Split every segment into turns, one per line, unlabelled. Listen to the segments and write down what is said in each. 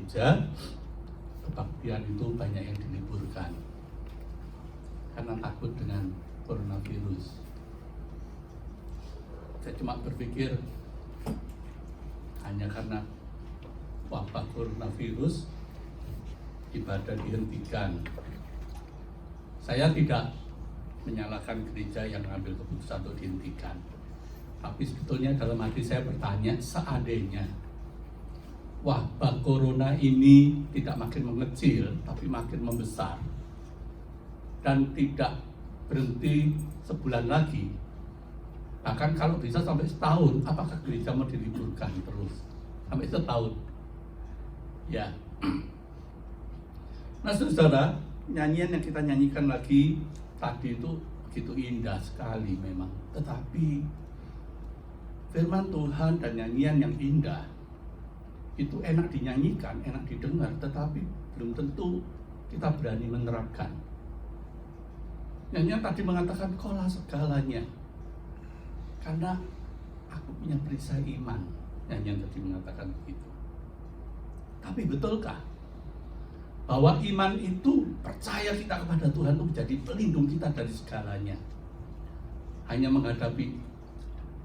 gereja, kebaktian itu banyak yang diliburkan karena takut dengan coronavirus. Saya cuma berpikir hanya karena wabah coronavirus ibadah dihentikan. Saya tidak menyalahkan gereja yang mengambil keputusan untuk dihentikan, tapi sebetulnya dalam hati saya bertanya, seandainya wabah corona ini tidak makin mengecil tapi makin membesar dan tidak berhenti sebulan lagi, bahkan kalau bisa sampai setahun, apakah gereja mau diliburkan terus sampai setahun? Ya. Nah saudara, nyanyian yang kita nyanyikan lagi tadi itu begitu indah sekali memang, tetapi firman Tuhan dan nyanyian yang indah itu enak dinyanyikan, enak didengar, tetapi belum tentu kita berani menerapkan. Nyanyian tadi mengatakan kaulah segalanya, karena aku punya perisai iman. Nyanyian tadi mengatakan begitu. Tapi betulkah bahwa iman itu percaya kita kepada Tuhan itu menjadi pelindung kita dari segalanya? Hanya menghadapi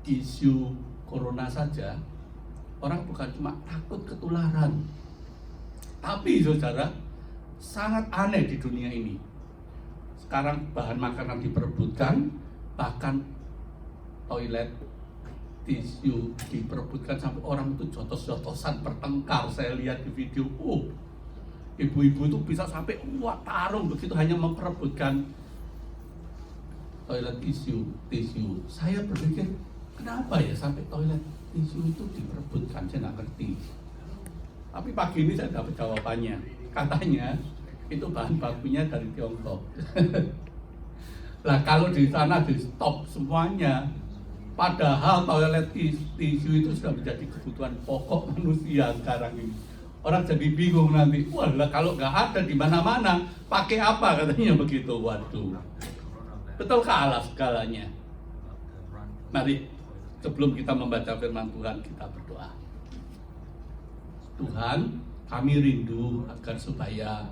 isu corona saja, orang bukan cuma takut ketularan, tapi saudara, sangat aneh di dunia ini. Sekarang bahan makanan diperebutkan, bahkan toilet, tisu diperebutkan, sampai orang itu jotos-jotosan bertengkar. Saya lihat di video, ibu-ibu itu bisa sampai tarung begitu hanya memperebutkan toilet tisu. Saya berpikir, kenapa ya sampai toilet tisu itu diperebutkan? Saya nggak ngerti. Tapi pagi ini saya dapat jawabannya. Katanya itu bahan bakunya dari Tiongkok. Lah kalau di sana di stop semuanya, padahal toilet tisu itu sudah menjadi kebutuhan pokok manusia sekarang ini. Orang jadi bingung nanti, wah kalau nggak ada di mana-mana, pakai apa katanya begitu. Waduh, betulkah Allah segalanya? Mari sebelum kita membaca firman Tuhan, kita berdoa. Tuhan, kami rindu agar supaya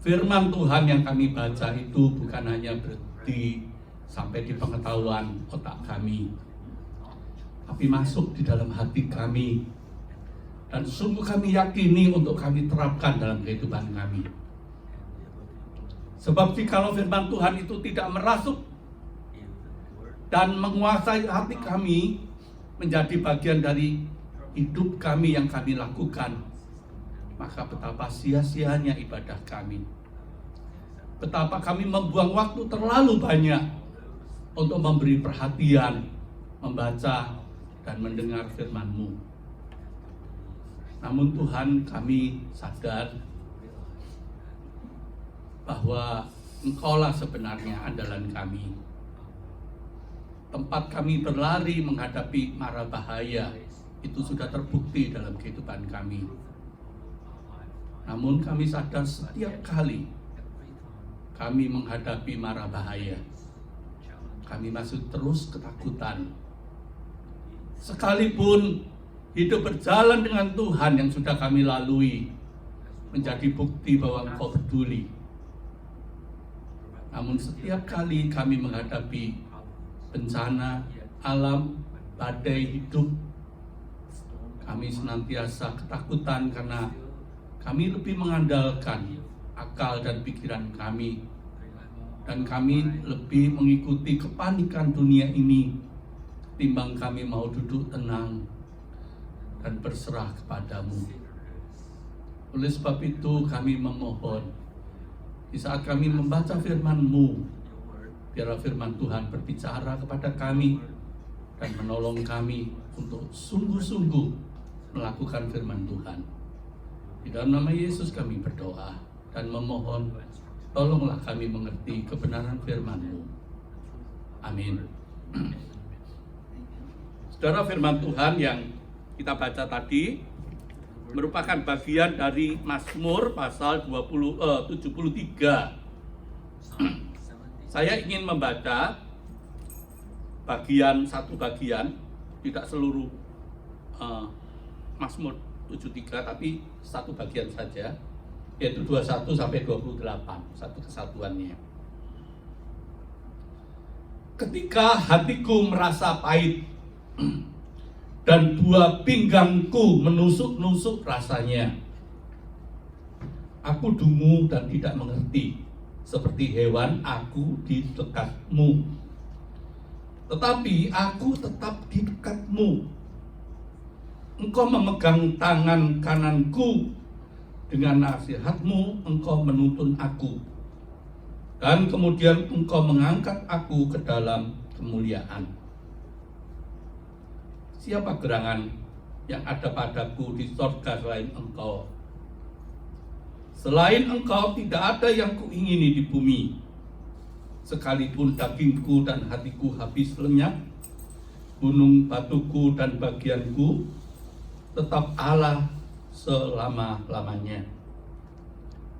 firman Tuhan yang kami baca itu bukan hanya berhenti sampai di pengetahuan otak kami, tapi masuk di dalam hati kami, dan sungguh kami yakini untuk kami terapkan dalam kehidupan kami. Sebab jikalau firman Tuhan itu tidak merasuk dan menguasai hati kami, menjadi bagian dari hidup kami yang kami lakukan, maka betapa sia-sianya ibadah kami. Betapa kami membuang waktu terlalu banyak untuk memberi perhatian, membaca dan mendengar firman-Mu. Namun Tuhan, kami sadar bahwa Engkaulah sebenarnya andalan kami. Tempat kami berlari menghadapi mara bahaya itu sudah terbukti dalam kehidupan kami. Namun kami sadar setiap kali kami menghadapi mara bahaya, kami masih terus ketakutan. Sekalipun hidup berjalan dengan Tuhan yang sudah kami lalui menjadi bukti bahwa Engkau peduli. Namun setiap kali kami menghadapi bencana alam, badai hidup, kami senantiasa ketakutan karena kami lebih mengandalkan akal dan pikiran kami, dan kami lebih mengikuti kepanikan dunia ini timbang kami mau duduk tenang dan berserah kepadamu. Oleh sebab itu kami memohon, di saat kami membaca firman-Mu, biarlah firman Tuhan berbicara kepada kami dan menolong kami untuk sungguh-sungguh melakukan firman Tuhan. Di dalam nama Yesus kami berdoa dan memohon, tolonglah kami mengerti kebenaran firman-Mu. Amin. Saudara, firman Tuhan yang kita baca tadi merupakan bagian dari Mazmur pasal 73. Saya ingin membaca satu bagian, tidak seluruh Mazmur 73, tapi satu bagian saja, yaitu 21 sampai 28, satu kesatuannya. Ketika hatiku merasa pahit dan buah pinggangku menusuk-nusuk rasanya, aku dungu dan tidak mengerti, seperti hewan aku di dekatmu. Tetapi aku tetap di dekatmu. Engkau memegang tangan kananku, dengan nasihatmu engkau menuntun aku. Dan kemudian engkau mengangkat aku ke dalam kemuliaan. Siapa gerangan yang ada padaku di sorga selain engkau? Selain engkau tidak ada yang kuingini di bumi. Sekalipun dagingku dan hatiku habis lenyap, gunung batuku dan bagianku, tetap Allah selama-lamanya.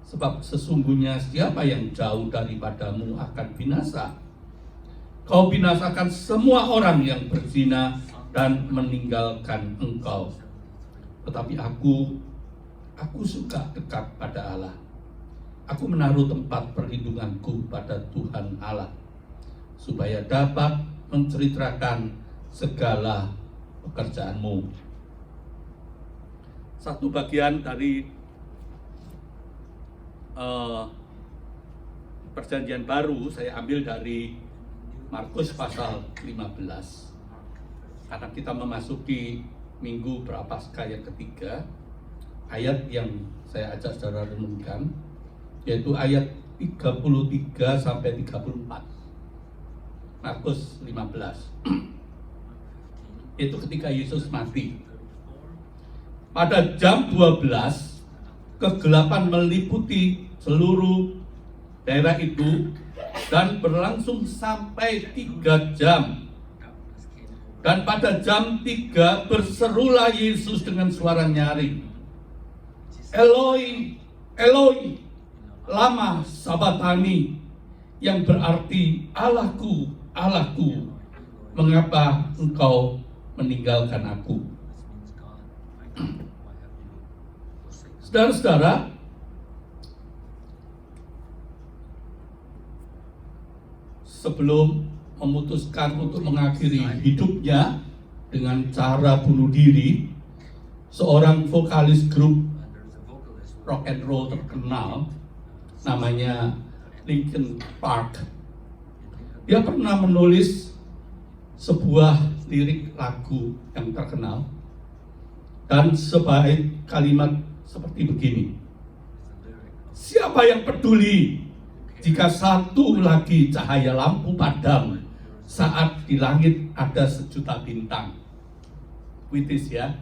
Sebab sesungguhnya siapa yang jauh daripadamu akan binasa. Kau binasakan semua orang yang berzina dan meninggalkan engkau. Tetapi aku suka dekat pada Allah. Aku menaruh tempat perlindunganku pada Tuhan Allah, supaya dapat menceritakan segala pekerjaanmu. Satu bagian dari Perjanjian Baru saya ambil dari Markus pasal 15, karena kita memasuki minggu Prapaskah yang ketiga. Ayat yang saya ajak saudara renungkan yaitu ayat 33 sampai 34. Markus 15. Itu ketika Yesus mati. Pada jam 12 kegelapan meliputi seluruh daerah itu dan berlangsung sampai 3 jam. Dan pada jam 3 berserulah Yesus dengan suara nyaring, Eloi, Eloi, lama sabatani, yang berarti Allahku, Allahku, mengapa engkau meninggalkan aku? Saudara-saudara, sebelum memutuskan untuk mengakhiri hidupnya dengan cara bunuh diri, seorang vokalis grup rock and roll terkenal namanya Linkin Park, dia pernah menulis sebuah lirik lagu yang terkenal dan sebaik kalimat seperti begini: siapa yang peduli jika satu lagi cahaya lampu padam saat di langit ada sejuta bintang. Puitis ya.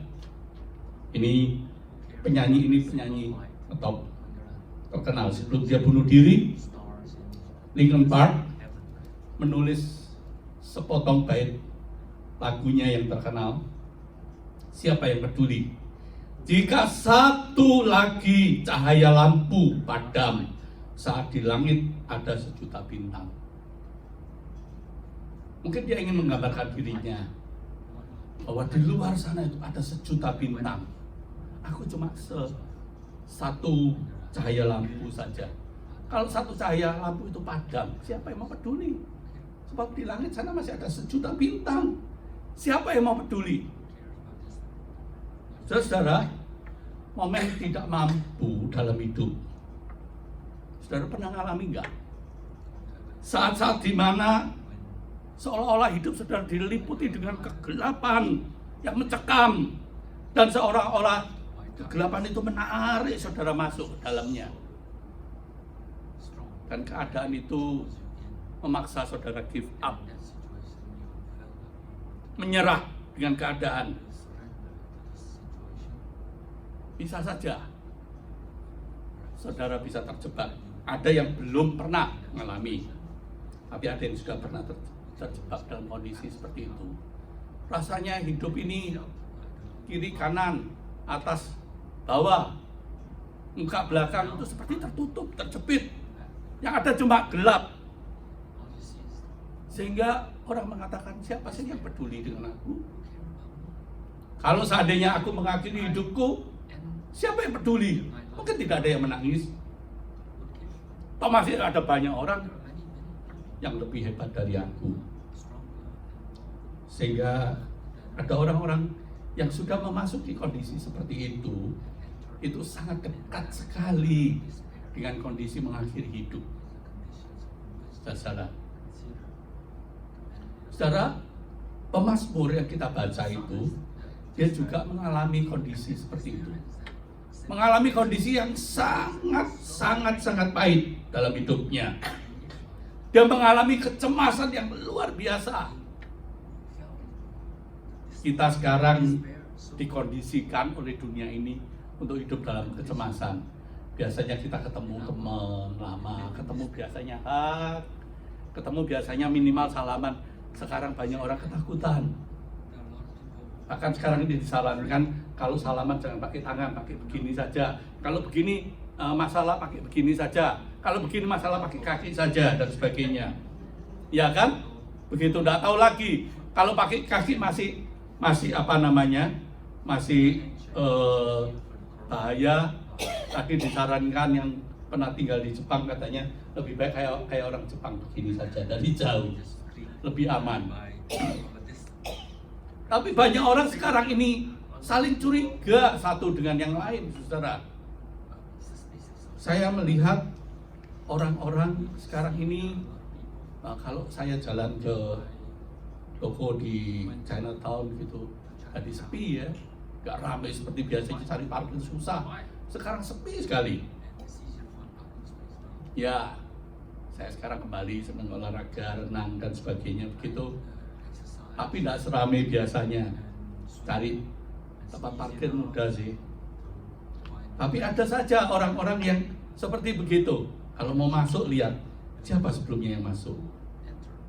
Ini penyanyi atau terkenal. Sebelum dia bunuh diri, Linkin Park menulis sepotong bait lagunya yang terkenal, siapa yang peduli jika satu lagi cahaya lampu padam saat di langit ada sejuta bintang. Mungkin dia ingin menggambarkan dirinya bahwa di luar sana itu ada sejuta bintang. Aku cuma satu cahaya lampu saja. Kalau satu cahaya lampu itu padam, siapa yang mau peduli? Sebab di langit sana masih ada sejuta bintang. Siapa yang mau peduli? Saudara, momen tidak mampu dalam hidup. Saudara pernah ngalami enggak? Saat-saat di mana seolah-olah hidup saudara diliputi dengan kegelapan yang mencekam, dan seolah-olah kegelapan itu menarik saudara masuk ke dalamnya. Dan keadaan itu memaksa saudara give up, menyerah dengan keadaan. Bisa saja saudara bisa terjebak. Ada yang belum pernah mengalami, tapi ada yang sudah pernah terjebak dalam kondisi seperti itu. Rasanya hidup ini kiri kanan, atas bawah, muka belakang itu seperti tertutup, terjepit. Yang ada cuma gelap. Sehingga orang mengatakan, siapa sih yang peduli dengan aku? Kalau seandainya aku mengakhiri hidupku, Siapa yang peduli? Mungkin tidak ada yang menangis. Toh masih ada banyak orang yang lebih hebat dari aku. Sehingga ada orang-orang yang sudah memasuki kondisi seperti itu sangat dekat sekali dengan kondisi mengakhiri hidup. Saudara, pemazmur yang kita baca itu, dia juga mengalami kondisi seperti itu. Mengalami kondisi yang sangat pahit dalam hidupnya. Dia mengalami kecemasan yang luar biasa. Kita sekarang dikondisikan oleh dunia ini untuk hidup dalam kecemasan. Biasanya kita ketemu teman lama, ketemu biasanya minimal salaman. Sekarang banyak orang ketakutan. Bahkan sekarang ini disarankan kalau salaman jangan pakai tangan, pakai begini saja. Kalau begini masalah pakai begini saja. Kalau begini masalah pakai kaki saja dan sebagainya. Ya kan? Begitu, enggak tahu lagi. Kalau pakai kaki masih bahaya. Tadi disarankan yang pernah tinggal di Jepang katanya lebih baik kayak orang Jepang begini saja dari jauh, lebih aman. Tapi banyak orang sekarang ini saling curiga satu dengan yang lain, saudara. Saya melihat orang-orang sekarang ini, kalau saya jalan ke toko di Chinatown gitu, tadi sepi ya, gak ramai seperti biasanya, cari parkir susah. Sekarang sepi sekali. Ya, saya sekarang kembali senang olahraga, renang dan sebagainya begitu. Tapi tidak seramai biasanya. Cari tempat parkir mudah sih. Tapi ada saja orang-orang yang seperti begitu. Kalau mau masuk lihat siapa sebelumnya yang masuk.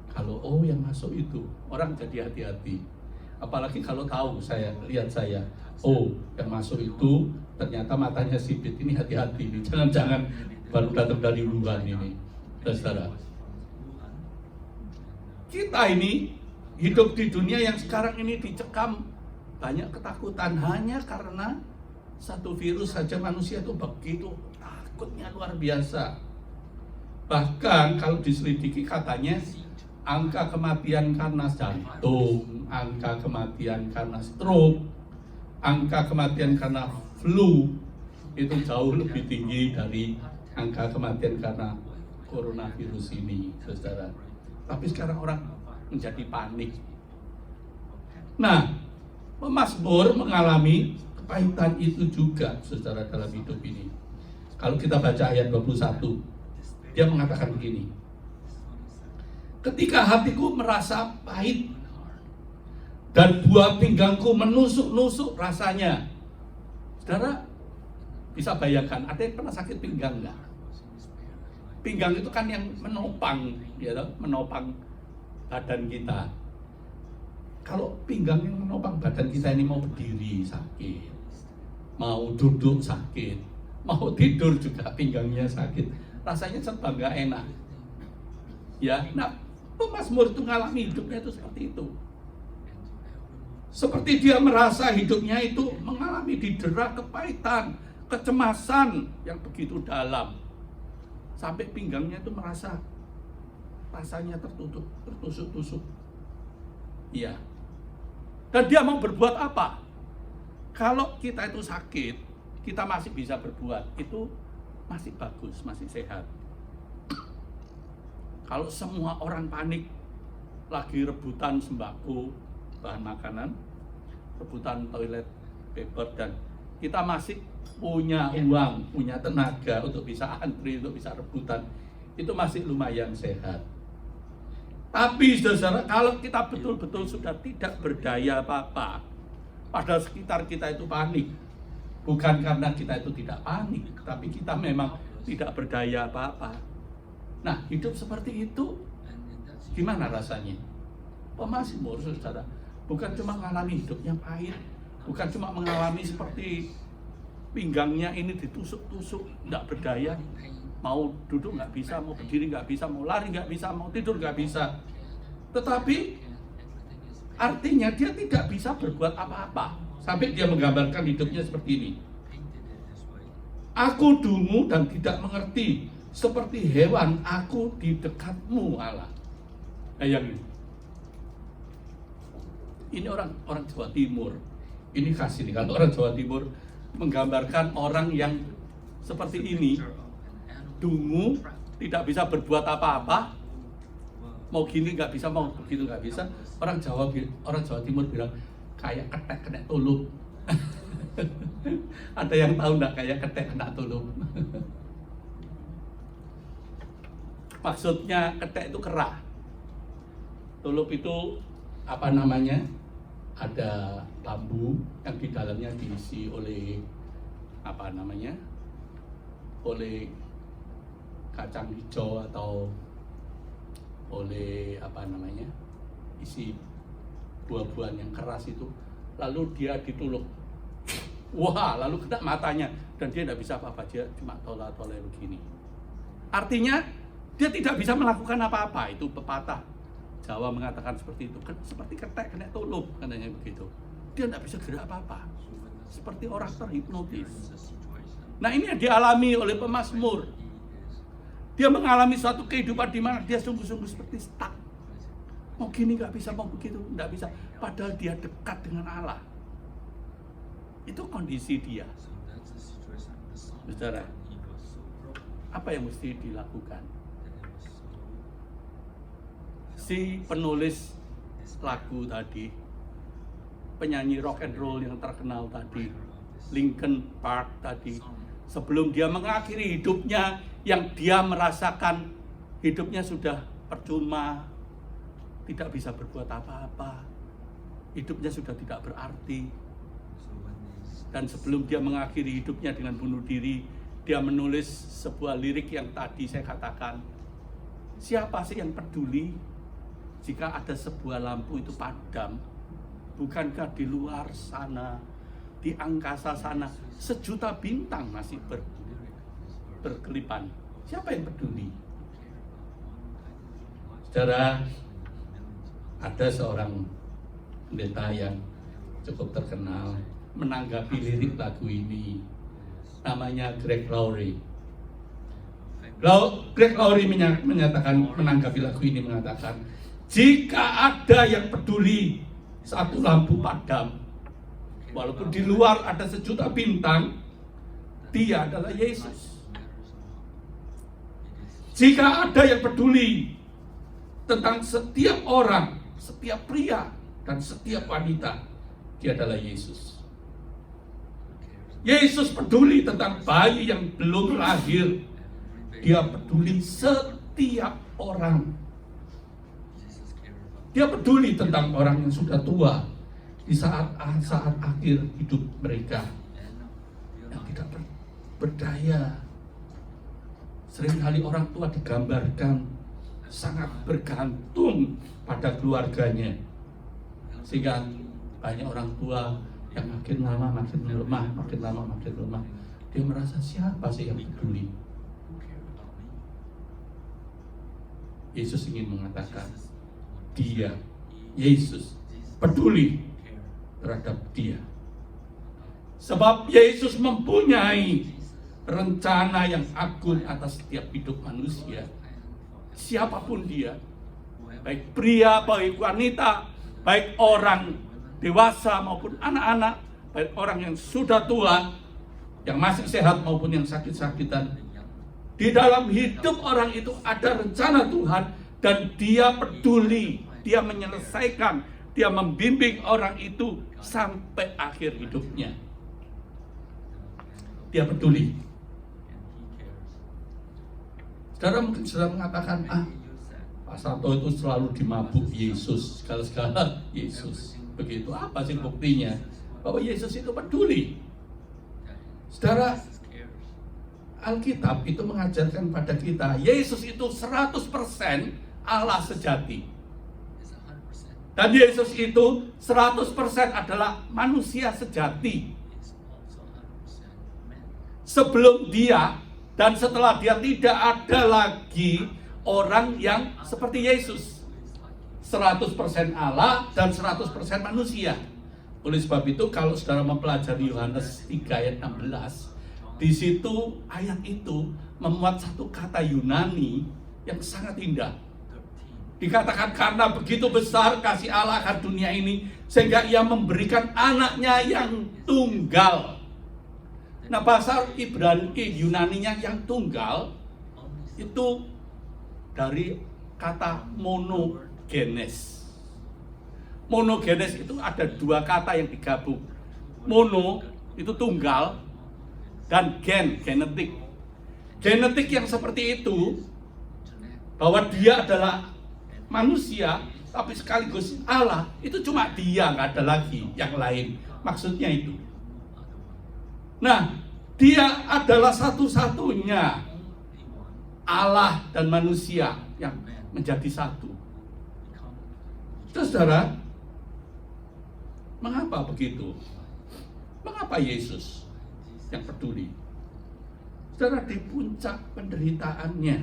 Kalau yang masuk itu, orang jadi hati-hati. Apalagi kalau tahu lihat saya, yang masuk itu ternyata matanya sipit, ini hati-hati ini. Jangan-jangan baru datang dari Wuhan ini. Saudara, kita ini hidup di dunia yang sekarang ini dicekam banyak ketakutan hanya karena satu virus saja. Manusia itu begitu takutnya luar biasa. Bahkan kalau diselidiki katanya angka kematian karena jantung, angka kematian karena stroke, angka kematian karena flu itu jauh lebih tinggi dari angka kematian karena coronavirus ini, saudara. Tapi sekarang orang menjadi panik. Nah, pemazmur mengalami kepahitan itu juga, saudara, dalam hidup ini. Kalau kita baca ayat 21, dia mengatakan begini: ketika hatiku merasa pahit dan buah pinggangku menusuk-nusuk rasanya. Saudara, bisa bayangkan, ada yang pernah sakit pinggang enggak? Pinggang itu kan yang menopang, menopang badan kita. Kalau pinggang yang menopang badan kita ini mau berdiri sakit, mau duduk sakit, mau tidur juga pinggangnya sakit, rasanya serba nggak enak. Ya, nah pemazmur itu ngalami hidupnya itu seperti itu. Seperti dia merasa hidupnya itu mengalami didera kepahitan, kecemasan yang begitu dalam. Sampai pinggangnya itu merasa rasanya tertusuk-tusuk. Iya. Dan dia mau berbuat apa? Kalau kita itu sakit, kita masih bisa berbuat, itu masih bagus, masih sehat. Kalau semua orang panik, lagi rebutan sembako, bahan makanan, rebutan toilet paper, dan kita masih punya uang, punya tenaga untuk bisa antri, untuk bisa rebutan, itu masih lumayan sehat. Tapi saudara, kalau kita betul-betul sudah tidak berdaya apa-apa, padahal sekitar kita itu panik, bukan karena kita itu tidak panik, tapi kita memang tidak berdaya apa-apa. Nah, hidup seperti itu gimana rasanya? Pemazmur, saudara, bukan cuma mengalami hidupnya pahit, bukan cuma mengalami seperti pinggangnya ini ditusuk-tusuk, tidak berdaya, mau duduk nggak bisa, mau berdiri nggak bisa, mau lari nggak bisa, mau tidur nggak bisa. Tetapi artinya dia tidak bisa berbuat apa-apa, sampai dia menggambarkan hidupnya seperti ini. Aku dungu dan tidak mengerti, seperti hewan aku di dekatmu Allah. Bayangin. Ini orang Jawa Timur. Ini khas ini, kalau orang Jawa Timur menggambarkan orang yang seperti ini, dungu, tidak bisa berbuat apa-apa, mau gini nggak bisa, mau begitu nggak bisa. Orang Jawa Timur bilang kayak ketek kena tulup. Ada yang tahu nggak kayak ketek kena tulup? Maksudnya ketek itu kerah, tulup itu apa namanya? Ada bambu yang di dalamnya diisi oleh apa namanya? Oleh kacang hijau atau oleh apa namanya? Isi buah-buahan yang keras itu. Lalu dia ditulup. Wah, lalu kena matanya dan dia tidak bisa apa-apa, dia cuma tolak-tolak begini. Artinya dia tidak bisa melakukan apa-apa. Itu pepatah Jawa mengatakan seperti itu, seperti ketek kena tulup, katanya begitu. Dia tidak bisa gerak apa-apa, seperti orang terhipnotis. Nah, ini yang dialami oleh pemazmur. Dia mengalami suatu kehidupan di mana dia sungguh-sungguh seperti stuck. Mau gini nggak bisa, mau begitu nggak bisa. Padahal dia dekat dengan Allah. Itu kondisi dia. Saudara, apa yang mesti dilakukan? Si penulis lagu tadi, penyanyi rock and roll yang terkenal tadi, Linkin Park tadi, sebelum dia mengakhiri hidupnya yang dia merasakan hidupnya sudah percuma, tidak bisa berbuat apa-apa, hidupnya sudah tidak berarti. Dan sebelum dia mengakhiri hidupnya dengan bunuh diri, dia menulis sebuah lirik yang tadi saya katakan, siapa sih yang peduli jika ada sebuah lampu itu padam? Bukankah di luar sana, di angkasa sana, sejuta bintang masih berkelipan? Siapa yang peduli? Saudara, ada seorang pendeta yang cukup terkenal menanggapi lirik lagu ini, namanya Greg Laurie. Greg Laurie menyatakan, menanggapi lagu ini mengatakan, jika ada yang peduli satu lampu padam, walaupun di luar ada sejuta bintang, dia adalah Yesus. Jika ada yang peduli tentang setiap orang, setiap pria dan setiap wanita, dia adalah Yesus. Yesus peduli tentang bayi yang belum lahir. Dia peduli setiap orang. Dia peduli tentang orang yang sudah tua di saat akhir hidup mereka, yang tidak berdaya. Seringkali orang tua digambarkan sangat bergantung pada keluarganya, sehingga banyak orang tua yang makin lama makin lemah. Dia merasa, siapa sih yang peduli? Yesus ingin mengatakan, dia, Yesus, peduli terhadap dia. Sebab Yesus mempunyai rencana yang agung atas setiap hidup manusia. Siapapun dia, baik pria, baik wanita, baik orang dewasa maupun anak-anak, baik orang yang sudah tua, yang masih sehat maupun yang sakit-sakitan. Di dalam hidup orang itu ada rencana Tuhan, dan dia peduli, dia menyelesaikan, dia membimbing orang itu sampai akhir hidupnya. Dia peduli. Saudara mungkin sudah mengatakan, Pak Santo itu selalu dimabuk Yesus, segala-segala Yesus. Begitu, apa sih buktinya bahwa Yesus itu peduli? Saudara, Alkitab itu mengajarkan pada kita, Yesus itu 100% Allah sejati. Dan Yesus itu 100% adalah manusia sejati. Sebelum dia dan setelah dia tidak ada lagi orang yang seperti Yesus. 100% Allah dan 100% manusia. Oleh sebab itu kalau saudara mempelajari Yohanes 3 ayat 16, Di situ ayat itu memuat satu kata Yunani yang sangat indah. Dikatakan karena begitu besar kasih Allah akan dunia ini sehingga ia memberikan anaknya yang tunggal. Nah, bahasa Ibrani Yunaninya yang tunggal itu dari kata monogenes. Monogenes itu ada dua kata yang digabung. Mono itu tunggal, dan genetik. Genetik yang seperti itu, bahwa dia adalah manusia, tapi sekaligus Allah, itu cuma dia, nggak ada lagi yang lain. Maksudnya itu. Nah, dia adalah satu-satunya Allah dan manusia yang menjadi satu. Saudara, mengapa begitu? Mengapa Yesus yang peduli? Saudara, di puncak penderitaannya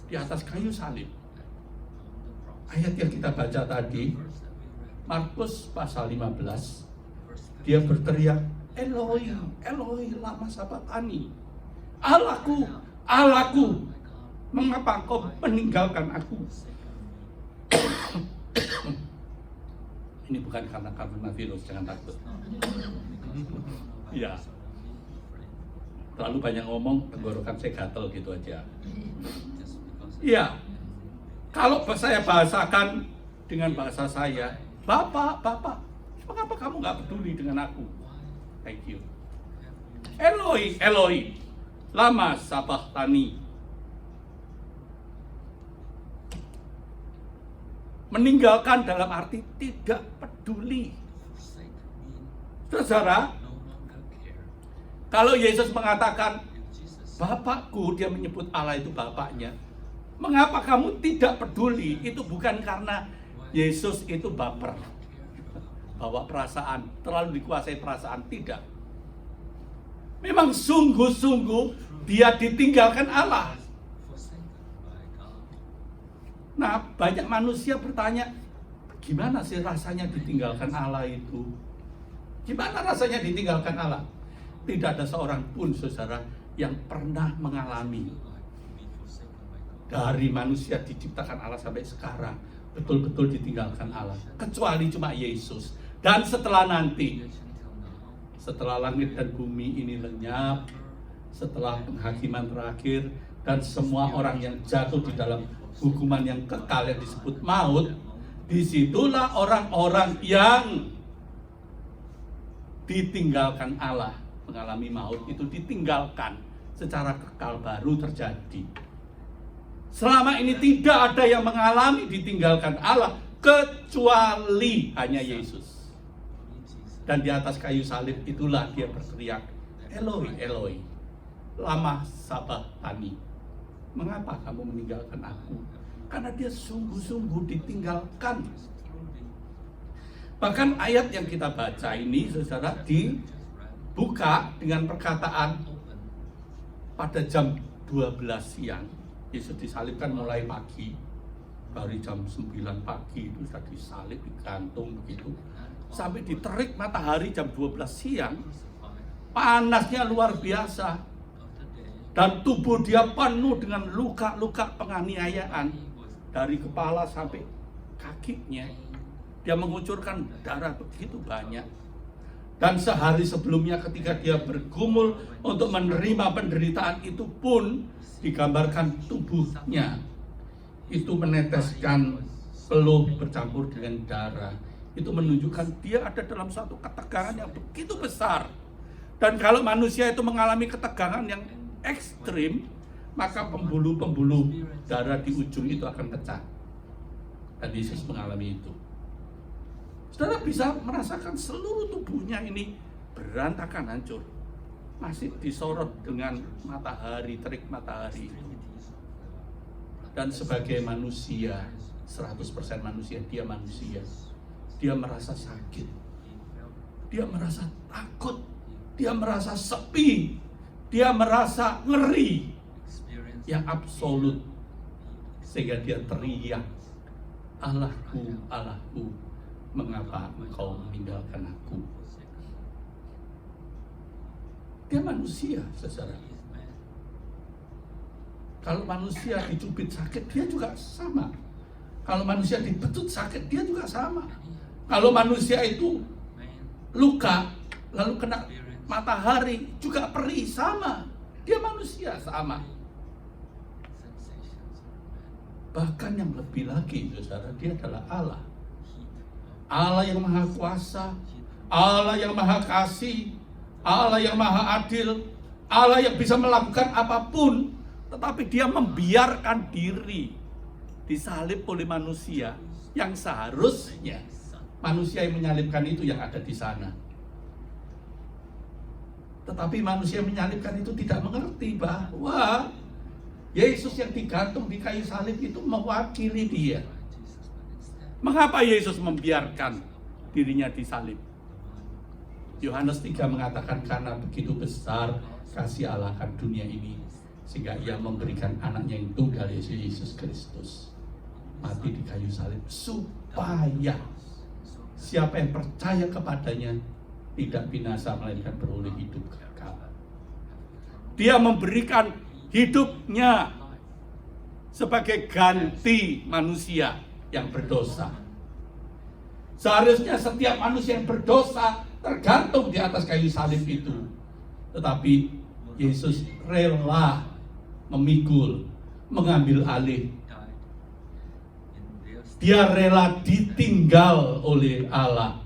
di atas kayu salib, ayat yang kita baca tadi, Markus pasal 15, dia berteriak, Eloi, Eloi, lama sabachthani, Allahku, Allahku, mengapa kau meninggalkan aku? Ini bukan karena coronavirus, jangan takut. Ya, terlalu banyak ngomong, tenggorokan saya gatel gitu aja. Iya, kalau saya bahasakan dengan bahasa saya, Bapak, mengapa kamu nggak peduli dengan aku? Thank you. Eloi, Eloi, lama sabachthani. Meninggalkan dalam arti tidak peduli. Saudara, kalau Yesus mengatakan Bapakku, dia menyebut Allah itu Bapaknya. Mengapa kamu tidak peduli? Itu bukan karena Yesus itu baper, bawa perasaan, terlalu dikuasai perasaan, tidak. Memang sungguh-sungguh dia ditinggalkan Allah. Nah, banyak manusia bertanya, gimana sih rasanya ditinggalkan Allah itu? Gimana rasanya ditinggalkan Allah? Tidak ada seorang pun, saudara, yang pernah mengalami dari manusia diciptakan Allah sampai sekarang betul-betul ditinggalkan Allah, kecuali cuma Yesus. Dan setelah nanti, setelah langit dan bumi ini lenyap, setelah penghakiman terakhir, dan semua orang yang jatuh di dalam hukuman yang kekal yang disebut maut, disitulah orang-orang yang ditinggalkan Allah mengalami maut itu ditinggalkan secara kekal baru terjadi. Selama ini tidak ada yang mengalami ditinggalkan Allah kecuali hanya Yesus. Dan di atas kayu salib itulah dia berteriak, Eloi, Eloi, lama sabachthani. Mengapa kamu meninggalkan aku? Karena dia sungguh-sungguh ditinggalkan. Bahkan ayat yang kita baca ini, saudara, dibuka dengan perkataan pada jam 12 siang. Yesus disalibkan mulai pagi, dari jam 9 pagi itu sudah disalib, digantung begitu. Sampai diterik matahari jam 12 siang, panasnya luar biasa. Dan tubuh dia penuh dengan luka-luka penganiayaan. Dari kepala sampai kakinya, dia mengucurkan darah begitu banyak. Dan sehari sebelumnya ketika dia bergumul untuk menerima penderitaan itu pun, digambarkan tubuhnya itu meneteskan peluh bercampur dengan darah. Itu menunjukkan dia ada dalam suatu ketegangan yang begitu besar. Dan kalau manusia itu mengalami ketegangan yang ekstrim, maka pembuluh-pembuluh darah di ujung itu akan pecah. Dan Yesus mengalami itu. Saudara bisa merasakan seluruh tubuhnya ini berantakan, hancur. Masih disorot dengan matahari, terik matahari itu. Dan sebagai manusia, 100% manusia, dia merasa sakit, dia merasa takut, dia merasa sepi, dia merasa ngeri yang absolut, sehingga dia teriak, Allahku, Allahku, mengapa engkau meninggalkan aku? Dia manusia, saudara. Kalau manusia dicubit sakit, dia juga sama. Kalau manusia dibetut sakit, dia juga sama. Kalau manusia itu luka, lalu kena matahari, juga perih, sama. Dia manusia, sama. Bahkan yang lebih lagi, saudara, dia adalah Allah. Allah yang maha kuasa, Allah yang maha kasih, Allah yang maha adil, Allah yang bisa melakukan apapun, tetapi dia membiarkan diri disalib oleh manusia yang seharusnya manusia yang menyalibkan itu yang ada di sana. Tetapi manusia yang menyalibkan itu tidak mengerti bahwa Yesus yang digantung di kayu salib itu mewakili dia. Mengapa Yesus membiarkan dirinya disalib? Yohanes 3 mengatakan karena begitu besar kasih Allah akan dunia ini, sehingga ia memberikan anaknya yang tunggal, Yesus Kristus, mati di kayu salib, supaya siapa yang percaya kepadanya tidak binasa melainkan beroleh hidup kekal. Dia memberikan hidupnya sebagai ganti manusia yang berdosa. Seharusnya setiap manusia yang berdosa tergantung di atas kayu salib itu, tetapi Yesus rela memikul, mengambil alih. Dia rela ditinggal oleh Allah,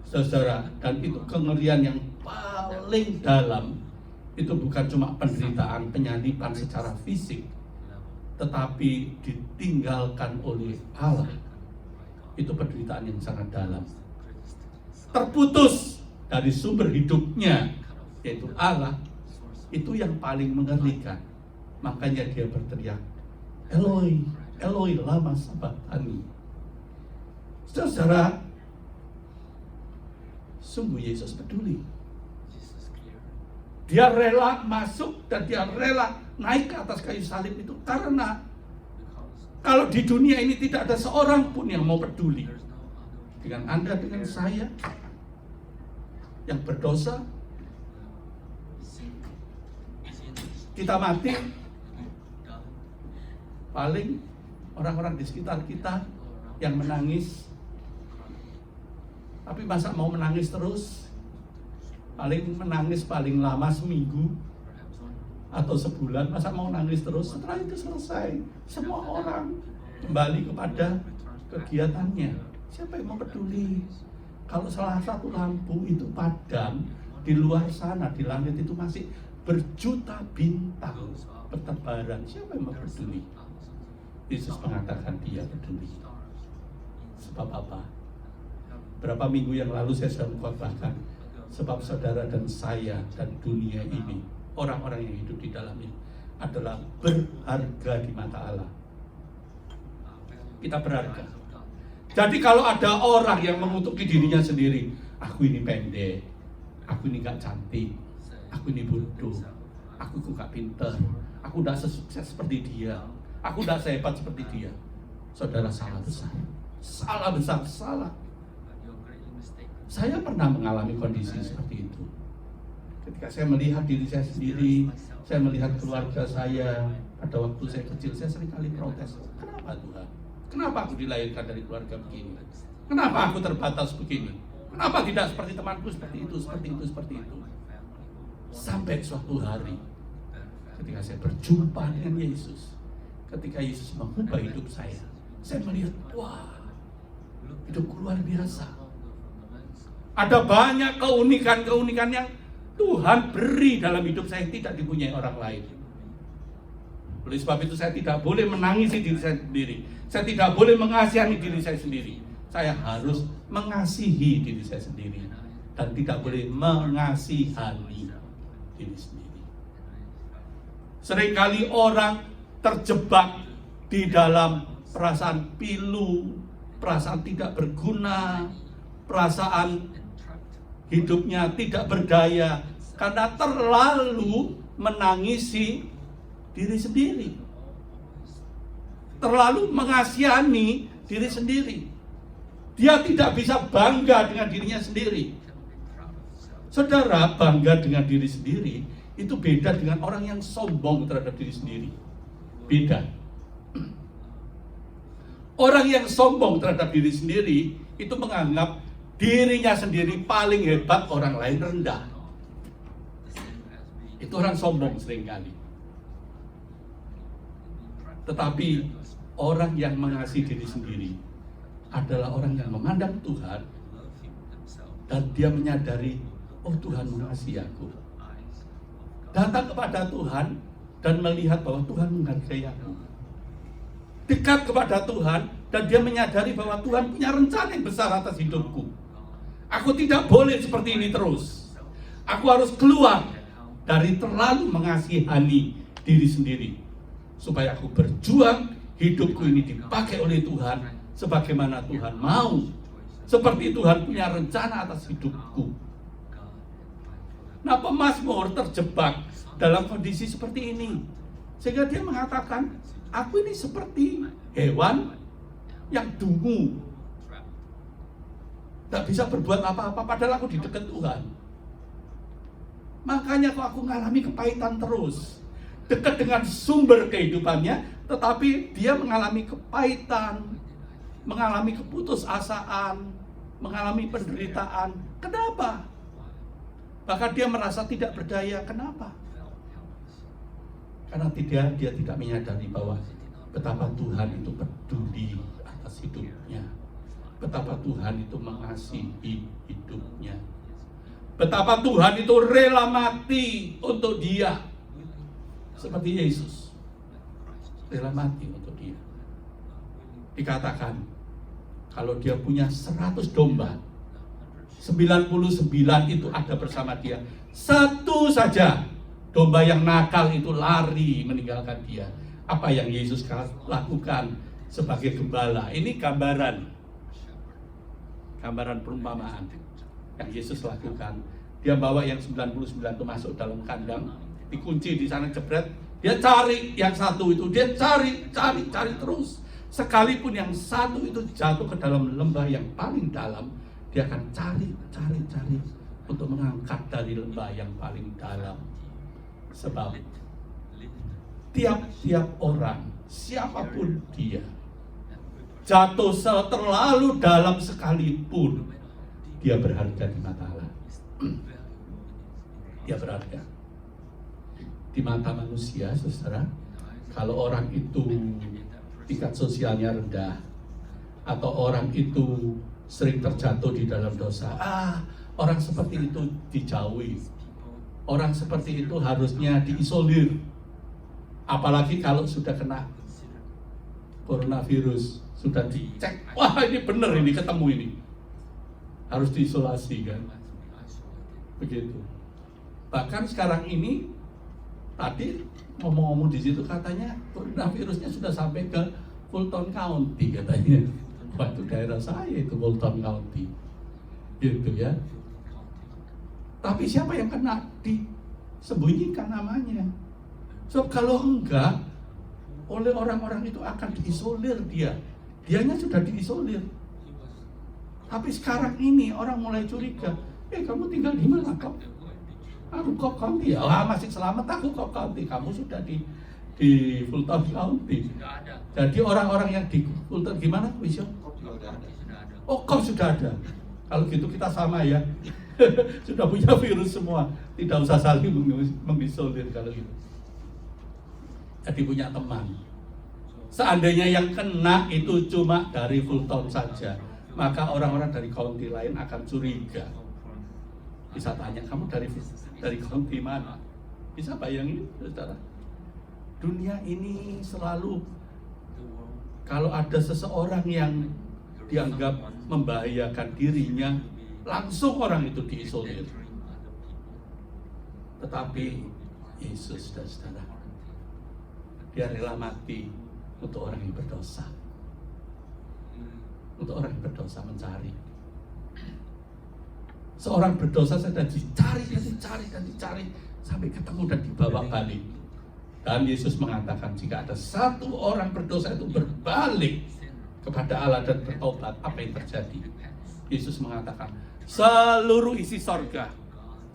saudara. Dan itu kengerian yang paling dalam. Itu bukan cuma penderitaan, penyaliban secara fisik, tetapi ditinggalkan oleh Allah. Itu penderitaan yang sangat dalam. Terputus dari sumber hidupnya, yaitu Allah. Itu yang paling mengerikan. Makanya dia berteriak, Eloi, Eloi lama sabachthani. Saudara, sungguh Yesus peduli. Dia rela masuk dan dia rela naik ke atas kayu salib itu karena kalau di dunia ini tidak ada seorang pun yang mau peduli dengan Anda, dengan saya yang berdosa. Kita mati, paling orang-orang di sekitar kita yang menangis. Tapi masa mau menangis terus? Paling menangis paling lama seminggu atau sebulan. Masa mau nangis terus? Setelah itu selesai, semua orang kembali kepada kegiatannya. Siapa yang mau peduli? Kalau salah satu lampu itu padam, di luar sana, di langit itu masih berjuta bintang bertebaran. Siapa yang mau peduli? Yesus mengatakan dia peduli. Sebab apa? Berapa minggu yang lalu saya sudah mengkhotbahkan, sebab saudara dan saya dan dunia ini, orang-orang yang hidup di dalamnya adalah berharga di mata Allah. Kita berharga. Jadi kalau ada orang yang mengutuki dirinya sendiri, aku ini pendek, aku ini gak cantik, aku ini bodoh, aku gak pinter, aku gak sesukses seperti dia, aku gak sehebat seperti dia. Saudara, salah besar. Salah besar, salah. Saya pernah mengalami kondisi seperti itu. Ketika saya melihat diri saya sendiri, saya melihat keluarga saya. Pada waktu saya kecil, saya seringkali protes. Kenapa Tuhan? Kenapa aku dilahirkan dari keluarga begini? Kenapa aku terbatas begini? Kenapa tidak seperti temanku, seperti itu, seperti itu, seperti itu? Sampai suatu hari, ketika saya berjumpa dengan Yesus, ketika Yesus mengubah hidup saya melihat, wah, hidupku luar biasa. Ada banyak keunikan-keunikan yang Tuhan beri dalam hidup saya yang tidak dipunyai orang lain. Oleh sebab itu saya tidak boleh menangisi diri saya sendiri. Saya tidak boleh mengasihani diri saya sendiri. Saya harus mengasihi diri saya sendiri. Dan tidak boleh mengasihani diri sendiri. Seringkali orang terjebak di dalam perasaan pilu, perasaan tidak berguna, perasaan hidupnya tidak berdaya karena terlalu menangisi diri sendiri, terlalu mengasihani diri sendiri. Dia tidak bisa bangga dengan dirinya sendiri. Saudara, bangga dengan diri sendiri itu beda dengan orang yang sombong terhadap diri sendiri. Beda. Orang yang sombong terhadap diri sendiri itu menganggap dirinya sendiri paling hebat, orang lain rendah. Itu orang sombong seringkali. Tetapi orang yang mengasihi diri sendiri adalah orang yang memandang Tuhan dan dia menyadari, oh Tuhan mengasihi aku. Datang kepada Tuhan dan melihat bahwa Tuhan menghargai aku. Dekat kepada Tuhan dan dia menyadari bahwa Tuhan punya rencana yang besar atas hidupku. Aku tidak boleh seperti ini terus. Aku harus keluar dari terlalu mengasihani diri sendiri, supaya aku berjuang, hidupku ini dipakai oleh Tuhan sebagaimana Tuhan mau, seperti Tuhan punya rencana atas hidupku. Nah, pemazmur terjebak dalam kondisi seperti ini, sehingga dia mengatakan, aku ini seperti hewan yang dungu, tak bisa berbuat apa-apa, padahal aku di dekat Tuhan. Makanya kok aku mengalami kepahitan terus, dekat dengan sumber kehidupannya, tetapi dia mengalami kepahitan, mengalami keputusasaan, mengalami penderitaan. Kenapa? Bahkan dia merasa tidak berdaya. Kenapa? Karena dia tidak menyadari bahwa betapa Tuhan itu peduli atas hidupnya, betapa Tuhan itu mengasihi hidupnya, betapa Tuhan itu rela mati untuk dia, seperti Yesus rela mati untuk dia. Dikatakan kalau dia punya 100 domba, 99 itu ada bersama dia, satu saja domba yang nakal itu lari meninggalkan dia. Apa yang Yesus lakukan sebagai gembala? Ini gambaran perumpamaan yang Yesus lakukan. Dia bawa yang 99 itu masuk dalam kandang, dikunci di sana, jebret. Dia cari yang satu itu, dia cari terus. Sekalipun yang satu itu jatuh ke dalam lembah yang paling dalam, dia akan cari untuk mengangkat dari lembah yang paling dalam. Sebab tiap-tiap orang, siapapun dia, jatuh terlalu dalam sekalipun, dia berharga di mata Allah. Dia berharga di mata manusia, saudara. Kalau orang itu tingkat sosialnya rendah, atau orang itu sering terjatuh di dalam dosa, orang seperti itu dijauhi. Orang seperti itu harusnya diisolir. Apalagi kalau sudah kena coronavirus, sudah dicek, wah ini benar, ini ketemu ini, harus diisolasi kan, begitu. Bahkan sekarang ini, tadi ngomong-ngomong di situ katanya coronavirusnya sudah sampai ke Fulton County katanya. Wah, itu daerah saya itu, Fulton County, gitu ya. Tapi siapa yang kena? Disembunyikan namanya. So kalau enggak, oleh orang-orang itu akan diisolir dianya sudah diisolir. Tapi sekarang ini orang mulai curiga, kamu tinggal di mana kok? Aku Cobb County, masih selamat, aku Cobb County, kamu sudah di Fulton County. Jadi orang-orang yang di Fulton gimana, Wisyo? Oh, Cobb sudah ada. Kalau gitu kita sama ya. Sudah punya virus semua, tidak usah saling mengisolir kalau gitu. Jadi punya teman. Seandainya yang kena itu cuma dari Fulton saja, maka orang-orang dari county lain akan curiga. Bisa tanya, kamu dari county mana? Bisa bayangin, saudara? Dunia ini selalu, kalau ada seseorang yang dianggap membahayakan dirinya, langsung orang itu diisolir. Tetapi Yesus, saudara, dia rela mati untuk orang yang berdosa. Untuk orang yang berdosa, mencari. Seorang berdosa sedang dicari sampai ketemu dan dibawa balik. Dan Yesus mengatakan, jika ada satu orang berdosa itu berbalik kepada Allah dan bertobat, apa yang terjadi? Yesus mengatakan, seluruh isi sorga,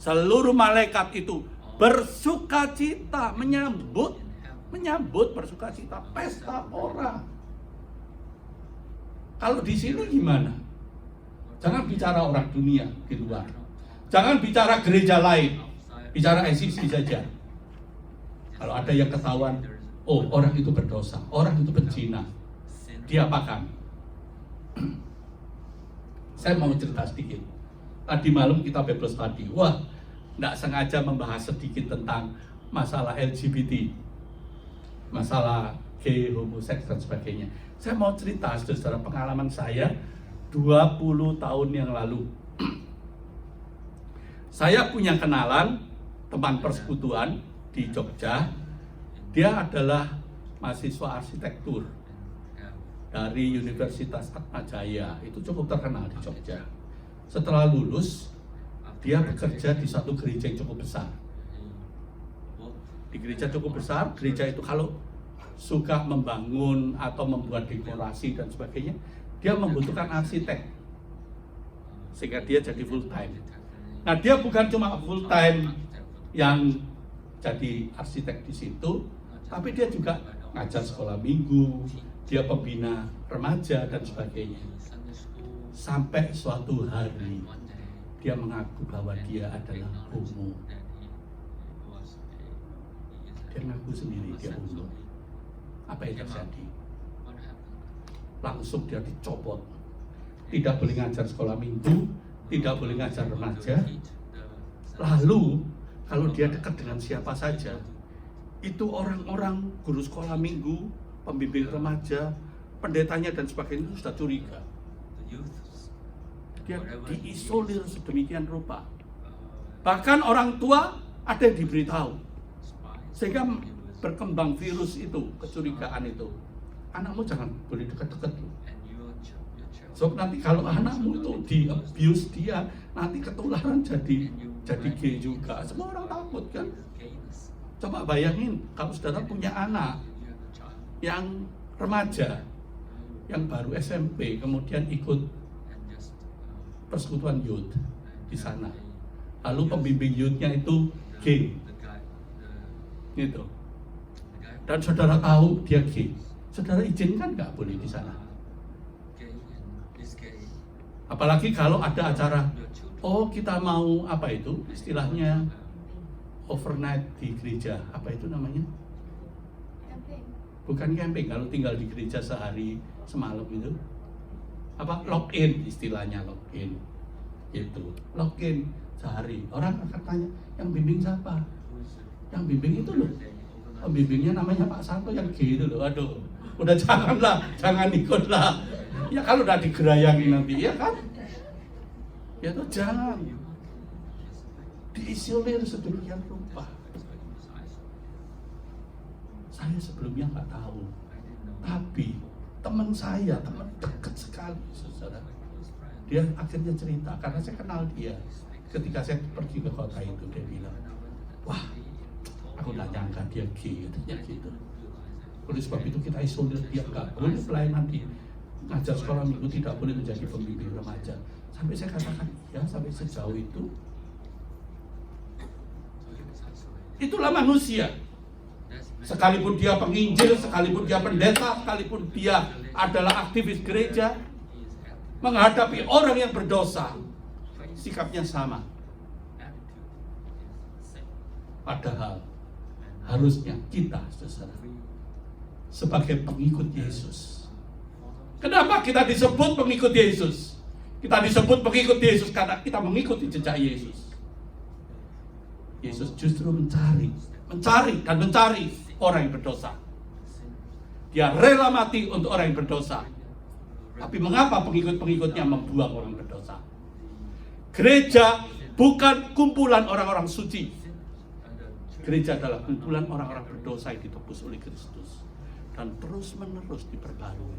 Seluruh malaikat itu bersukacita menyambut bersukacita pesta pora. Kalau di sini gimana? Jangan bicara orang dunia di luar. Jangan bicara gereja lain. Bicara ICC saja. Kalau ada yang ketahuan, oh orang itu berdosa, orang itu berzina, diapakan? Saya mau cerita sedikit. Tadi malam kita Bible study. Wah, tidak sengaja membahas sedikit tentang masalah LGBT, masalah gay, homoseks dan sebagainya. Saya mau cerita saudara pengalaman saya 20 tahun yang lalu. Saya punya kenalan teman persekutuan di Jogja. Dia adalah mahasiswa arsitektur dari Universitas Atmajaya. Itu cukup terkenal di Jogja. Setelah lulus, dia bekerja di satu gereja yang cukup besar. Di gereja cukup besar, gereja itu kalau suka membangun atau membuat dekorasi dan sebagainya, dia membutuhkan arsitek, sehingga dia jadi full time. Nah, dia bukan cuma full time yang jadi arsitek di situ, tapi dia juga ngajar sekolah minggu, dia pembina remaja dan sebagainya. Sampai suatu hari dia mengaku bahwa dia adalah homo. Dia mengaku sendiri dia homo. Apa yang terjadi? Langsung dia dicopot. Tidak boleh ngajar sekolah minggu, tidak boleh ngajar remaja. Lalu kalau dia dekat dengan siapa saja, itu orang-orang guru sekolah minggu, pembimbing remaja, pendetanya dan sebagainya itu sudah curiga. Dia diisolir sedemikian rupa. Bahkan orang tua ada yang diberitahu, sehingga berkembang virus itu, kecurigaan itu. Anakmu jangan boleh dekat-dekat loh. So nanti kalau anakmu itu di-abuse dia, nanti ketularan jadi gay juga. Semua orang takut kan. Coba bayangin kalau saudara punya anak yang remaja, yang baru SMP, kemudian ikut persekutuan youth di sana. Lalu pembimbing youth-nya itu gay. Gitu. Dan saudara tahu dia gay, saudara izinkan nggak boleh di sana? Apalagi kalau ada acara, oh kita mau apa itu istilahnya overnight di gereja, apa itu namanya? Bukan camping, kalau tinggal di gereja sehari semalam itu apa? Lock-in istilahnya, lock-in itu, lock-in sehari. Orang akan tanya, yang bimbing siapa? Yang bimbing itu loh, pembimbingnya namanya Pak Santo yang gitu loh. Aduh, udah janganlah, jangan ikutlah. Ya kalau udah digerayangi nanti, ya kan? Ya tuh jangan. Diisolir sedemikian rupa. Saya sebelumnya nggak tahu, tapi teman saya, teman dekat sekali, saudara. Dia akhirnya cerita, karena saya kenal dia. Ketika saya pergi ke kota itu, dia bilang, wah, aku nggak nyangka dia gay, katanya gitu. Oleh sebab itu kita isolir dia, nggak boleh pelayanan di ngajar sekolah minggu, tidak boleh menjadi pembimbing remaja. Sampai saya katakan, ya sampai sejauh itu. Itulah manusia. Sekalipun dia penginjil, sekalipun dia pendeta, sekalipun dia adalah aktivis gereja, menghadapi orang yang berdosa, sikapnya sama. Padahal harusnya kita, saudara, sebagai pengikut Yesus. Kenapa kita disebut pengikut Yesus? Kita disebut pengikut Yesus karena kita mengikuti jejak Yesus. Yesus justru mencari orang yang berdosa. Dia rela mati untuk orang yang berdosa. Tapi mengapa pengikut-pengikutnya membuang orang berdosa? Gereja bukan kumpulan orang-orang suci. Gereja adalah kumpulan orang-orang berdosa yang ditebus oleh Kristus dan terus-menerus diperbarui.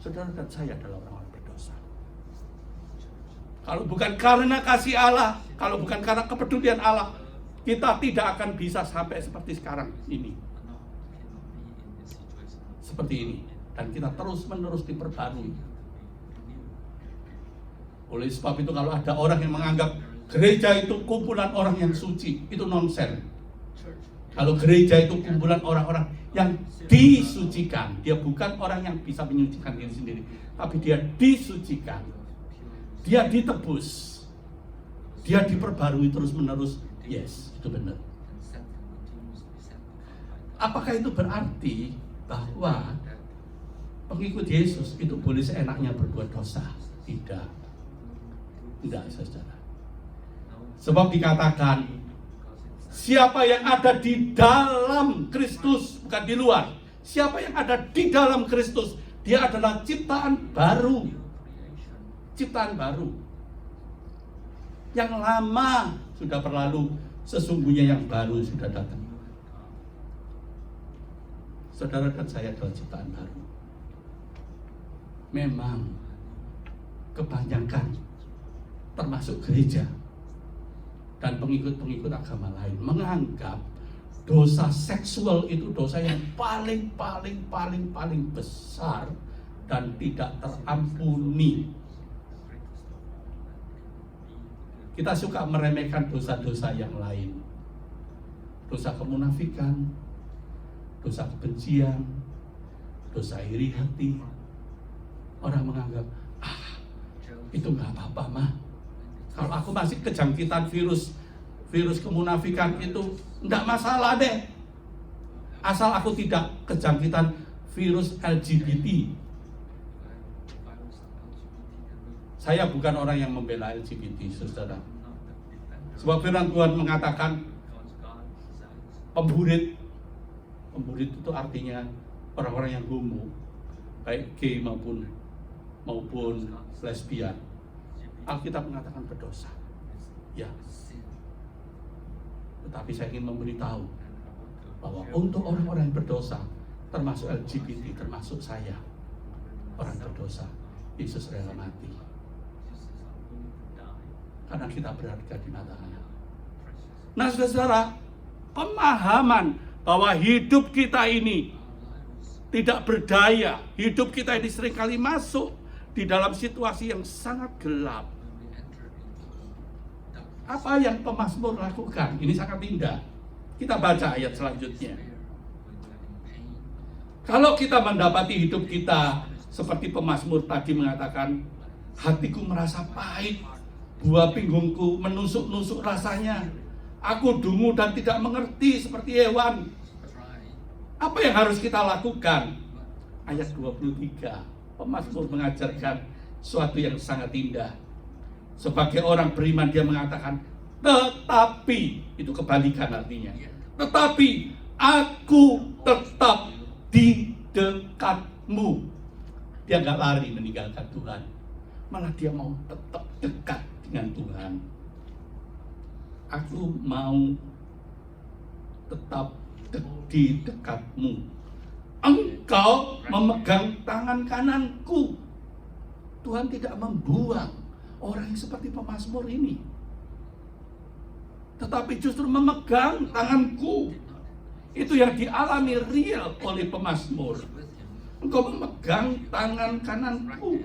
Saudara dan saya adalah orang-orang berdosa. Kalau bukan karena kasih Allah, kalau bukan karena kepedulian Allah, kita tidak akan bisa sampai seperti sekarang ini. Seperti ini. Dan kita terus-menerus diperbarui. Oleh sebab itu kalau ada orang yang menganggap gereja itu kumpulan orang yang suci, itu nonsen. Kalau gereja itu kumpulan orang-orang yang disucikan, dia bukan orang yang bisa menyucikan diri sendiri, tapi dia disucikan, dia ditebus, dia diperbarui terus-menerus. Yes, itu benar. Apakah itu berarti bahwa pengikut Yesus itu boleh seenaknya berbuat dosa? Tidak. Tidak, saudara. Sebab dikatakan, siapa yang ada di dalam Kristus, bukan di luar. Siapa yang ada di dalam Kristus, dia adalah ciptaan baru. Ciptaan baru. Yang lama sudah berlalu, sesungguhnya yang baru sudah datang. Saudara dan saya adalah ciptaan baru. Memang kebanyakan, termasuk gereja dan pengikut-pengikut agama lain, menganggap dosa seksual itu dosa yang paling besar dan tidak terampuni. Kita suka meremehkan dosa-dosa yang lain. Dosa kemunafikan, dosa kebencian, dosa iri hati. Orang menganggap, itu nggak apa-apa mah. Kalau aku masih kejangkitan virus kemunafikan itu enggak masalah deh. Asal aku tidak kejangkitan virus LGBT. Saya bukan orang yang membela LGBT, saudara. Sebab firman Tuhan mengatakan pemburit itu artinya orang-orang yang homo, baik gay maupun lesbian. Alkitab mengatakan berdosa. Ya. Tetapi saya ingin memberitahu bahwa untuk orang-orang yang berdosa, termasuk LGBT, termasuk saya, orang berdosa, Yesus rela mati. Karena kita berharga di matanya. Nah, saudara, pemahaman bahwa hidup kita ini tidak berdaya, hidup kita ini seringkali masuk di dalam situasi yang sangat gelap. Apa yang pemazmur lakukan? Ini sangat indah. Kita baca ayat selanjutnya. Kalau kita mendapati hidup kita seperti pemazmur tadi mengatakan, hatiku merasa pahit, buah pinggungku menusuk-nusuk rasanya, aku dungu dan tidak mengerti seperti hewan. Apa yang harus kita lakukan? Ayat 23, pemazmur mengajarkan sesuatu yang sangat indah. Sebagai orang beriman dia mengatakan, tetapi, itu kebalikan artinya. Tetapi aku tetap di dekatmu. Dia nggak lari meninggalkan Tuhan, malah dia mau tetap dekat dengan Tuhan. Aku mau tetap di dekatmu. Engkau memegang tangan kananku. Tuhan tidak membuang orang yang seperti pemazmur ini, tetapi justru memegang tanganku. Itu yang dialami real oleh pemazmur. Engkau memegang tangan kananku.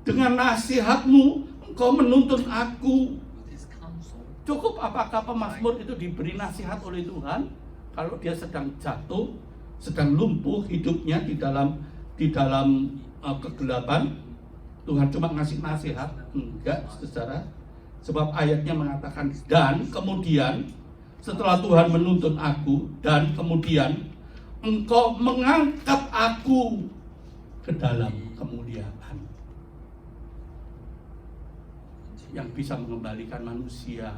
Dengan nasihatmu engkau menuntun aku. Cukup apakah pemazmur itu diberi nasihat oleh Tuhan? Kalau dia sedang jatuh, sedang lumpuh hidupnya di dalam kegelapan, Tuhan cuma ngasih nasihat? Enggak, saudara. Sebab ayatnya mengatakan, dan kemudian setelah Tuhan menuntun aku, dan kemudian engkau mengangkat aku ke dalam kemuliaan. Yang bisa mengembalikan manusia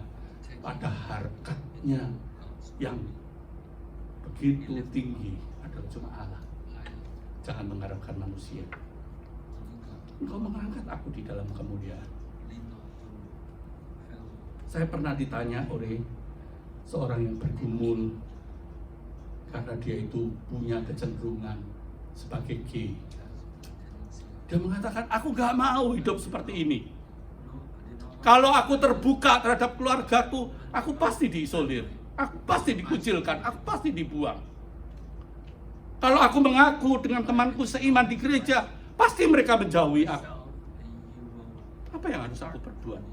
pada harkatnya yang begitu tinggi adalah cuma Allah. Jangan mengharapkan manusia. Engkau mengangkat aku di dalam kemuliaan. Saya pernah ditanya oleh seorang yang bergumul karena dia itu punya kecenderungan sebagai gay. Dia mengatakan, aku gak mau hidup seperti ini. Kalau aku terbuka terhadap keluargaku, aku pasti diisolir, aku pasti dikucilkan, aku pasti dibuang. Kalau aku mengaku dengan temanku seiman di gereja, pasti mereka menjauhi aku. Apa yang harus aku perbuat?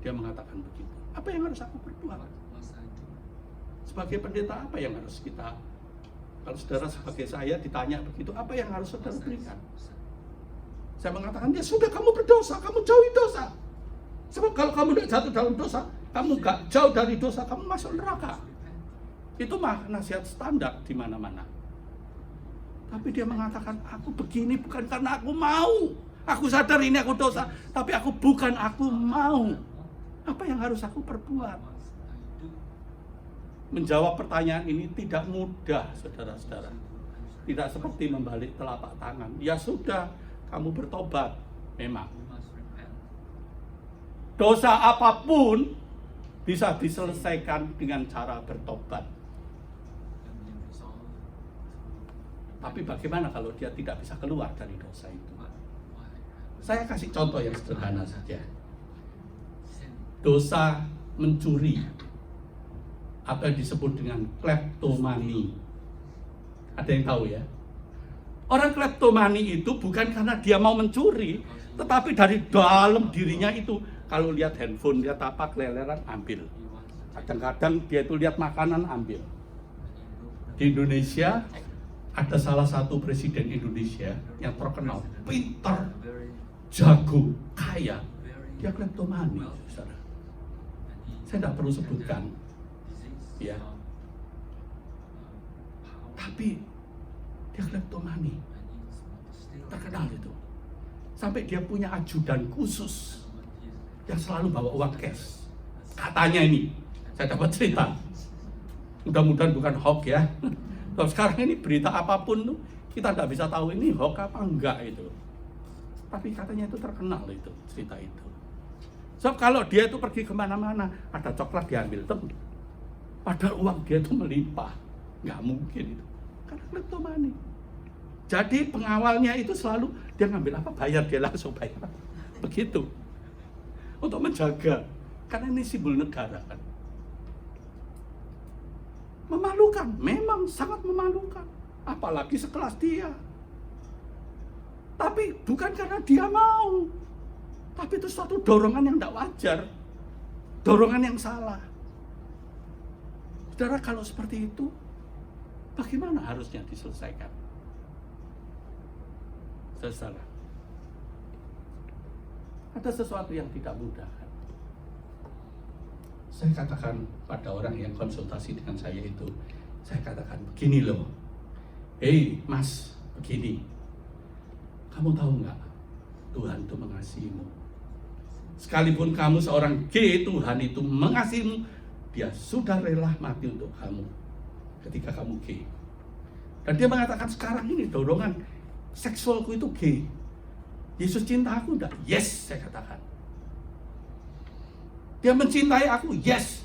Dia mengatakan begitu. Apa yang harus aku perbuat? Sebagai pendeta, apa yang harus kita, kalau saudara sebagai saya ditanya begitu, apa yang harus saudara berikan? Saya mengatakan, ya sudah, kamu berdosa, kamu jauhi dosa. Sebab kalau kamu tidak jatuh dalam dosa, kamu gak jauh dari dosa, kamu masuk neraka. Itu mah nasihat standar di mana-mana. Tapi dia mengatakan, aku begini bukan karena aku mau. Aku sadar ini aku dosa, tapi aku mau. Apa yang harus aku perbuat? Menjawab pertanyaan ini tidak mudah, saudara-saudara. Tidak seperti membalik telapak tangan. Ya sudah, kamu bertobat. Memang. Dosa apapun bisa diselesaikan dengan cara bertobat. Tapi bagaimana kalau dia tidak bisa keluar dari dosa itu? Saya kasih contoh yang sederhana saja. Dosa mencuri, atau yang disebut dengan kleptomani. Ada yang tahu ya? Orang kleptomani itu bukan karena dia mau mencuri, tetapi dari dalam dirinya itu, kalau lihat handphone, lihat apa, keleleran, ambil. Kadang-kadang dia itu lihat makanan, ambil. Di Indonesia, ada salah satu presiden Indonesia yang terkenal, pintar, jago, kaya. Dia kleptomani, saudara. Saya tidak perlu sebutkan. Ya. Tapi dia kleptomani. Terkenal itu. Sampai dia punya ajudan khusus yang selalu bawa uang cash. Katanya ini, saya dapat cerita. Mudah-mudahan bukan hoax ya. Kalau sekarang ini berita apapun tuh, kita tidak bisa tahu ini hoax apa enggak itu. Tapi katanya itu terkenal itu, cerita itu. So kalau dia itu pergi kemana-mana, ada coklat diambil teman. Padahal uang dia itu melimpah. Nggak mungkin itu. Karena kleptomani. Jadi pengawalnya itu selalu, dia ngambil apa, bayar, dia langsung bayar. Begitu. Untuk menjaga. Karena ini simbol negara kan. Memalukan. Memang sangat memalukan. Apalagi sekelas dia. Tapi bukan karena dia mau. Tapi itu suatu dorongan yang tidak wajar. Dorongan yang salah. Saudara, kalau seperti itu, bagaimana harusnya diselesaikan? Saudara, ada sesuatu yang tidak mudah. Saya katakan pada orang yang konsultasi dengan saya itu, saya katakan begini loh, hei mas, begini, kamu tahu nggak, Tuhan itu mengasihimu. Sekalipun kamu seorang gay, Tuhan itu mengasihimu. Dia sudah rela mati untuk kamu ketika kamu gay. Dan dia mengatakan sekarang ini dorongan seksualku itu gay. Yesus cinta aku enggak? Yes, saya katakan. Dia mencintai aku? Yes.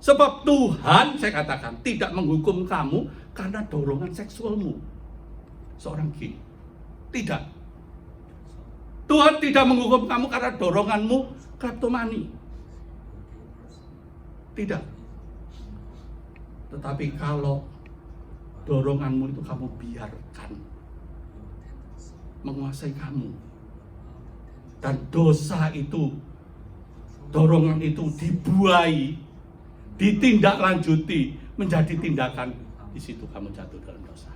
Sebab Tuhan, saya katakan, tidak menghukum kamu karena dorongan seksualmu. Seorang gay. Tidak. Tuhan tidak menghukum kamu karena doronganmu kleptomani. Tidak. Tetapi kalau doronganmu itu kamu biarkan menguasai kamu, dan dosa itu, dorongan itu dibuai, ditindaklanjuti menjadi tindakan, di situ kamu jatuh dalam dosa.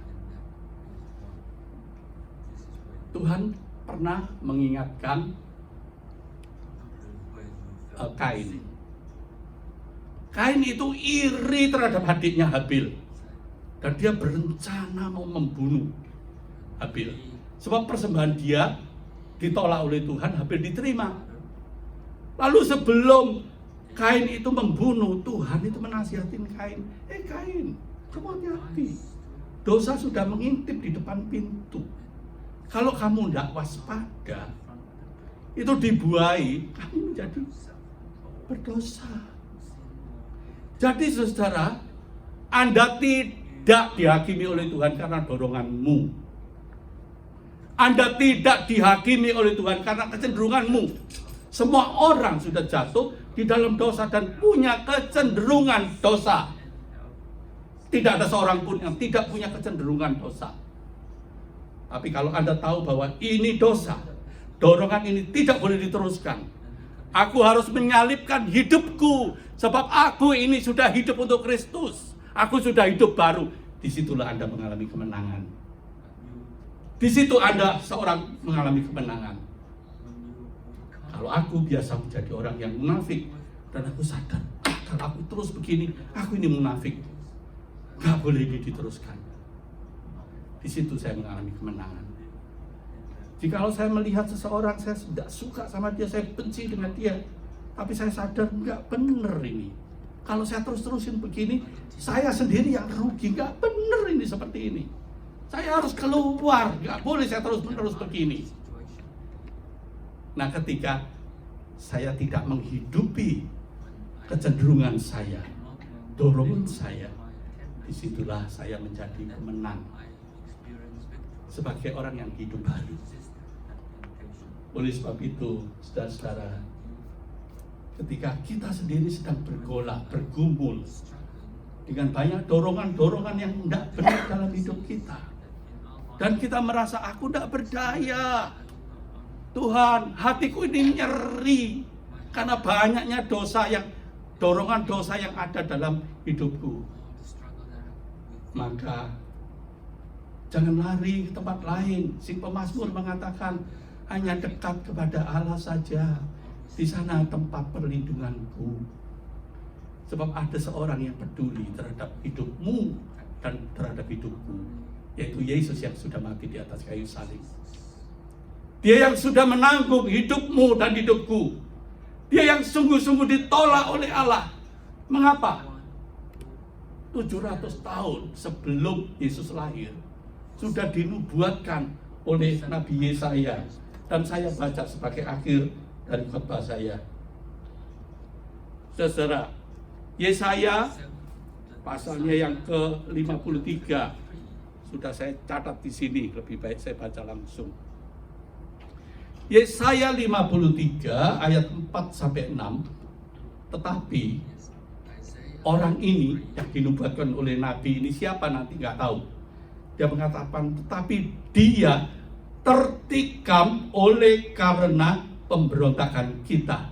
Tuhan pernah mengingatkan Kain. Kain itu iri terhadap adiknya Habil, dan dia berencana mau membunuh Habil. Sebab persembahan dia ditolak oleh Tuhan, Habil diterima. Lalu sebelum Kain itu membunuh, Tuhan itu menasihatin Kain, Kain, kamu hati-hati. Dosa sudah mengintip di depan pintu. Kalau kamu tidak waspada, itu dibuai, kamu menjadi berdosa. Jadi saudara, Anda tidak dihakimi oleh Tuhan karena doronganmu. Anda tidak dihakimi oleh Tuhan karena kecenderunganmu. Semua orang sudah jatuh di dalam dosa dan punya kecenderungan dosa. Tidak ada seorang pun yang tidak punya kecenderungan dosa. Tapi kalau Anda tahu bahwa ini dosa, dorongan ini tidak boleh diteruskan. Aku harus menyalipkan hidupku, sebab aku ini sudah hidup untuk Kristus. Aku sudah hidup baru. Disitulah Anda mengalami kemenangan. Di situ Anda seorang mengalami kemenangan. Kalau aku biasa menjadi orang yang munafik, dan aku sadar, kalau aku terus begini, aku ini munafik. Gak boleh ini diteruskan. Di situ saya mengalami kemenangan. Jikalau saya melihat seseorang, saya tidak suka sama dia, saya benci dengan dia, tapi saya sadar nggak bener ini. Kalau saya terus-terusin begini, saya sendiri yang rugi. Nggak bener ini seperti ini. Saya harus keluar, nggak boleh saya terus-menerus begini. Nah, ketika saya tidak menghidupi kecenderungan saya, dorongan saya, disitulah saya menjadi pemenang sebagai orang yang hidup baru. Oleh sebab itu, saudara-saudara, ketika kita sendiri sedang bergolak, bergumul dengan banyak dorongan-dorongan yang tidak benar dalam hidup kita, dan kita merasa aku tidak berdaya, Tuhan, hatiku ini nyeri karena banyaknya dorongan dosa yang ada dalam hidupku, maka jangan lari ke tempat lain. Si pemazmur mengatakan, hanya dekat kepada Allah saja, di sana tempat perlindunganku. Sebab ada seorang yang peduli terhadap hidupmu dan terhadap hidupku, yaitu Yesus yang sudah mati di atas kayu salib. Dia yang sudah menanggung hidupmu dan hidupku. Dia yang sungguh-sungguh ditolak oleh Allah. Mengapa? 700 tahun sebelum Yesus lahir sudah dinubuatkan oleh Nabi Yesaya, dan saya baca sebagai akhir dari khotbah saya. Saudara, Yesaya pasalnya yang ke-53 sudah saya catat di sini, lebih baik saya baca langsung. Yesaya 53 ayat 4-6. Tetapi orang ini yang dinubuatkan oleh Nabi ini siapa nanti nggak tahu. Dia mengatakan, tetapi dia tertikam oleh karena pemberontakan kita.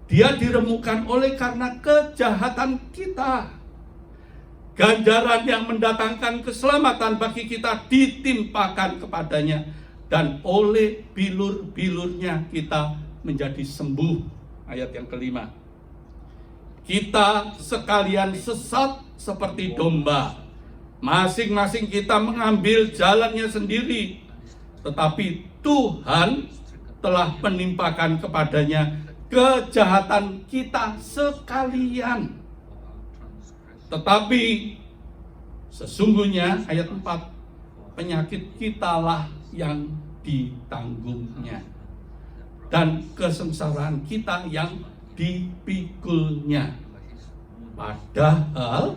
Dia diremukkan oleh karena kejahatan kita. Ganjaran yang mendatangkan keselamatan bagi kita ditimpakan kepadanya, dan oleh bilur-bilurnya kita menjadi sembuh. Ayat yang kelima. Kita sekalian sesat seperti domba. Masing-masing kita mengambil jalannya sendiri. Tetapi Tuhan telah menimpakan kepadanya kejahatan kita sekalian. Tetapi sesungguhnya, ayat 4, penyakit kitalah yang ditanggungnya, dan kesengsaraan kita yang dipikulnya. Padahal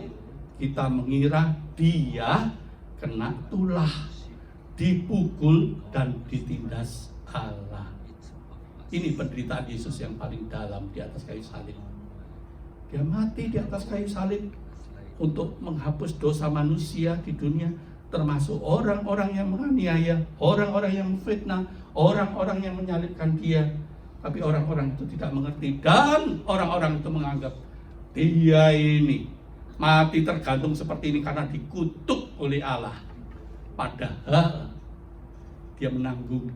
kita mengira dia kena tulah, dipukul dan ditindas Allah. Ini penderitaan Yesus yang paling dalam di atas kayu salib. Dia mati di atas kayu salib untuk menghapus dosa manusia di dunia, termasuk orang-orang yang menganiaya, orang-orang yang memfitnah, orang-orang yang menyalibkan dia. Tapi orang-orang itu tidak mengerti, dan orang-orang itu menganggap dia ini mati tergantung seperti ini karena dikutuk oleh Allah. Padahal dia menanggung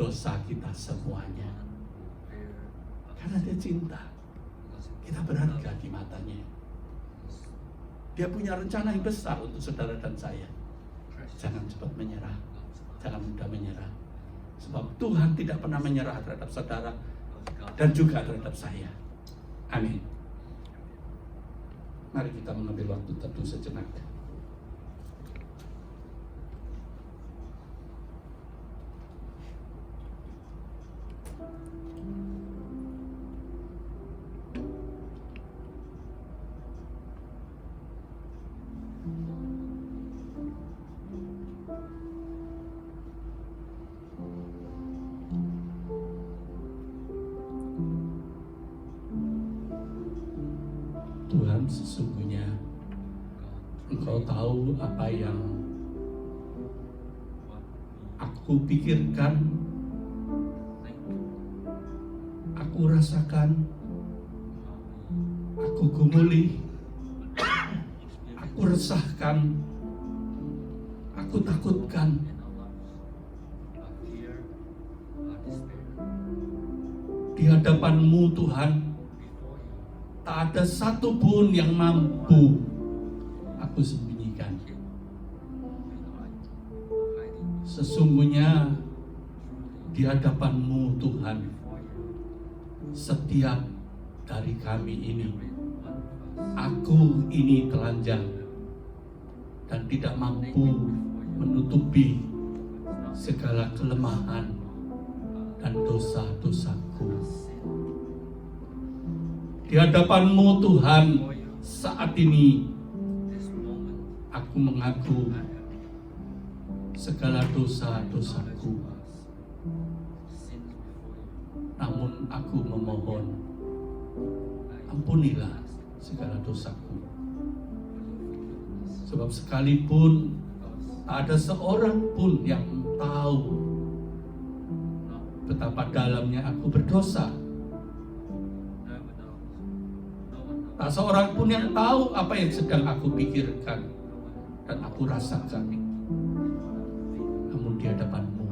dosa kita semuanya. Karena dia cinta, kita berharga di matanya. Dia punya rencana yang besar untuk saudara dan saya. Jangan cepat menyerah, jangan mudah menyerah. Sebab Tuhan tidak pernah menyerah terhadap saudara dan juga terhadap saya. Amin. Mari kita mengambil waktu teduh sejenak. Tuhan, sesungguhnya Engkau tahu apa yang aku pikirkan, aku rasakan, aku gumuli, aku resahkan, aku takutkan. Di hadapan-Mu Tuhan, tak ada satu pun yang mampu aku sembunyikan. Sesungguhnya di hadapan-Mu Tuhan, setiap dari kami ini, aku ini telanjang dan tidak mampu menutupi segala kelemahan dan dosa-dosaku. Di hadapan-Mu Tuhan, saat ini aku mengaku segala dosa-dosaku. Namun aku memohon, ampunilah segala dosaku. Sebab sekalipun tak ada seorang pun yang tahu betapa dalamnya aku berdosa. Tak seorang pun yang tahu apa yang sedang aku pikirkan dan aku rasakan. Namun di hadapan-Mu,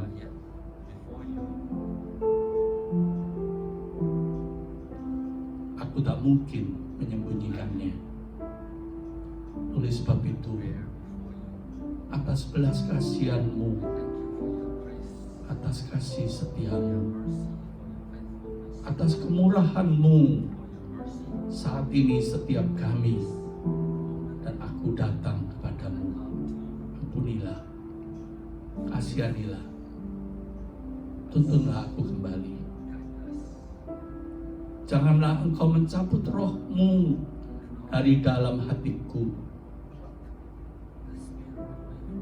aku tak mungkin menyembunyikannya. Oleh sebab itu, atas belas kasihan-Mu, atas kasih setia-Mu, atas kemurahan-Mu, saat ini setiap kami dan aku datang kepadamu. Ampunilah, kasihanilah, tuntunlah aku kembali. Janganlah Engkau mencabut roh-Mu dari dalam hatiku,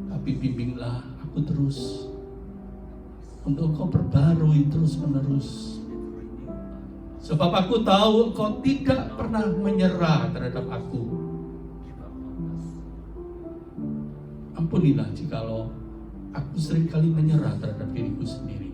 tapi bimbinglah aku terus untuk Engkau perbarui terus-menerus. Sebab aku tahu Engkau tidak pernah menyerah terhadap aku. Ampunilah jikalau aku seringkali menyerah terhadap diriku sendiri.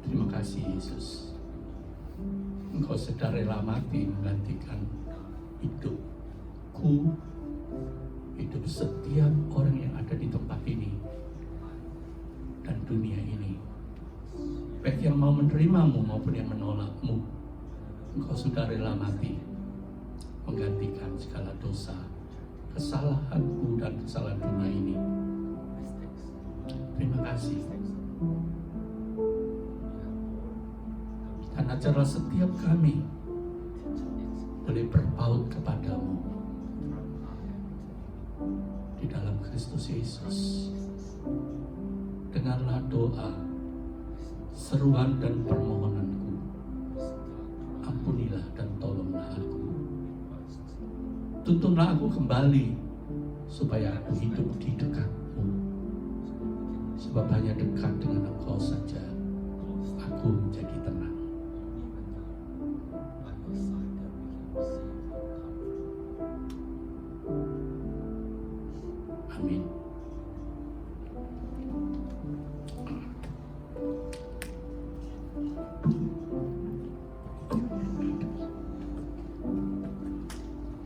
Terima kasih Yesus, Engkau sudah rela mati menggantikan hidupku, hidup setiap orang yang ada di tempat ini dan dunia ini. Baik yang mau menerima-Mu maupun yang menolak-Mu, Engkau sudah rela mati menggantikan segala dosa, kesalahanku dan kesalahan dunia ini. Terima kasih. Dan ajarlah setiap kami boleh berpaut kepadamu di dalam Kristus Yesus. Dengarlah doa, seruan dan permohonanku. Ampunilah dan tolonglah aku. Tuntunlah aku kembali supaya aku hidup di dekat-Mu. Sebab hanya dekat dengan Engkau saja aku menjadi tenang. Amin.